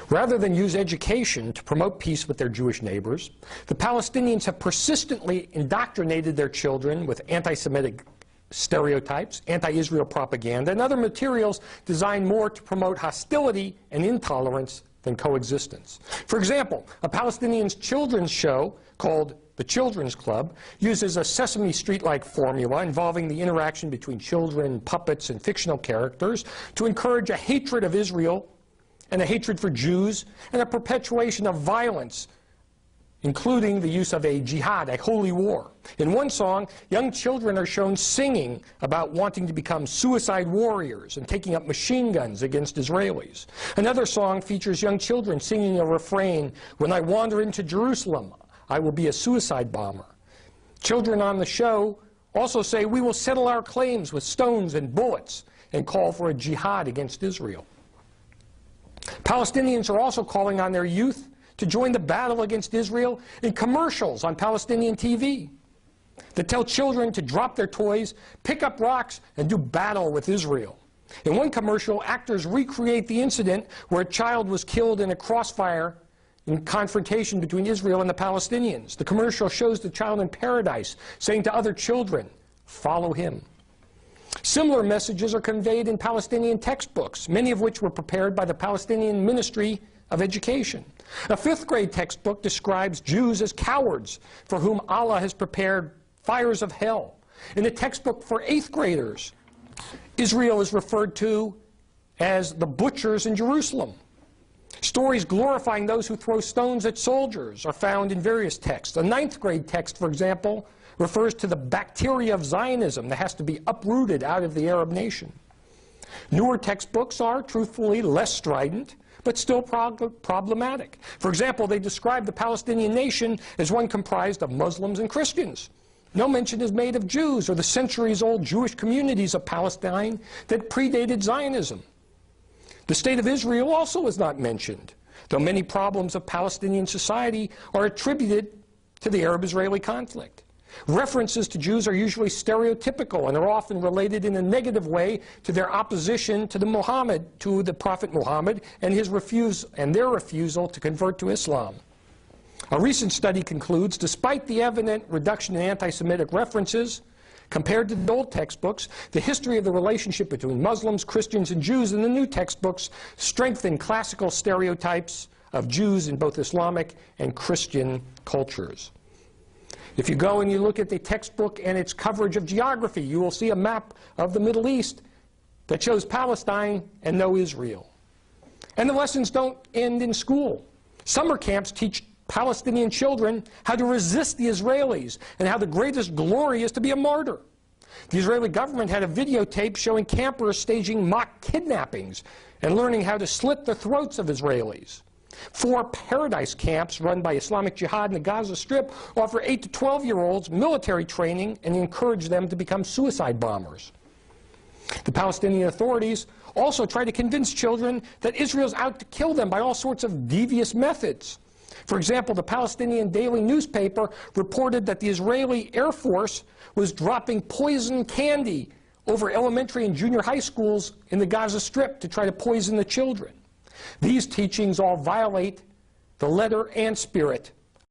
Rather than use education to promote peace with their Jewish neighbors, the Palestinians have persistently indoctrinated their children with anti-Semitic stereotypes, anti-Israel propaganda, and other materials designed more to promote hostility and intolerance than coexistence. For example, a Palestinian children's show called The Children's Club uses a Sesame Street-like formula involving the interaction between children, puppets, and fictional characters to encourage a hatred of Israel and a hatred for Jews and a perpetuation of violence, including the use of a jihad, a holy war. In one song, young children are shown singing about wanting to become suicide warriors and taking up machine guns against Israelis. Another song features young children singing a refrain, "When I wander into Jerusalem, I will be a suicide bomber." Children on the show also say, "We will settle our claims with stones and bullets," and call for a jihad against Israel. Palestinians are also calling on their youth to join the battle against Israel in commercials on Palestinian TV that tell children to drop their toys, pick up rocks, and do battle with Israel. In one commercial, actors recreate the incident where a child was killed in a crossfire in confrontation between Israel and the Palestinians. The commercial shows the child in paradise saying to other children, "Follow him." Similar messages are conveyed in Palestinian textbooks, many of which were prepared by the Palestinian Ministry of Education. A 5th grade textbook describes Jews as cowards for whom Allah has prepared fires of hell. In a textbook for 8th graders, Israel is referred to as the butchers in Jerusalem. Stories glorifying those who throw stones at soldiers are found in various texts. A 9th grade text, for example, refers to the bacteria of Zionism that has to be uprooted out of the Arab nation. Newer textbooks are, truthfully, less strident, but still problematic. For example, they describe the Palestinian nation as one comprised of Muslims and Christians. No mention is made of Jews or the centuries-old Jewish communities of Palestine that predated Zionism. The State of Israel also is not mentioned, though many problems of Palestinian society are attributed to the Arab-Israeli conflict. References to Jews are usually stereotypical and are often related in a negative way to their opposition to the Prophet Muhammad and their refusal to convert to Islam. A recent study concludes, despite the evident reduction in anti-Semitic references, compared to the old textbooks, the history of the relationship between Muslims, Christians, and Jews in the new textbooks strengthen classical stereotypes of Jews in both Islamic and Christian cultures. If you go and you look at the textbook and its coverage of geography, you will see a map of the Middle East that shows Palestine and no Israel. And the lessons don't end in school. Summer camps teach Palestinian children how to resist the Israelis and how the greatest glory is to be a martyr. The Israeli government had a videotape showing campers staging mock kidnappings and learning how to slit the throats of Israelis. 4 paradise camps run by Islamic Jihad in the Gaza Strip offer 8 to 12-year-olds military training and encourage them to become suicide bombers. The Palestinian authorities also try to convince children that Israel's out to kill them by all sorts of devious methods. For example, the Palestinian daily newspaper reported that the Israeli Air Force was dropping poison candy over elementary and junior high schools in the Gaza Strip to try to poison the children. These teachings all violate the letter and spirit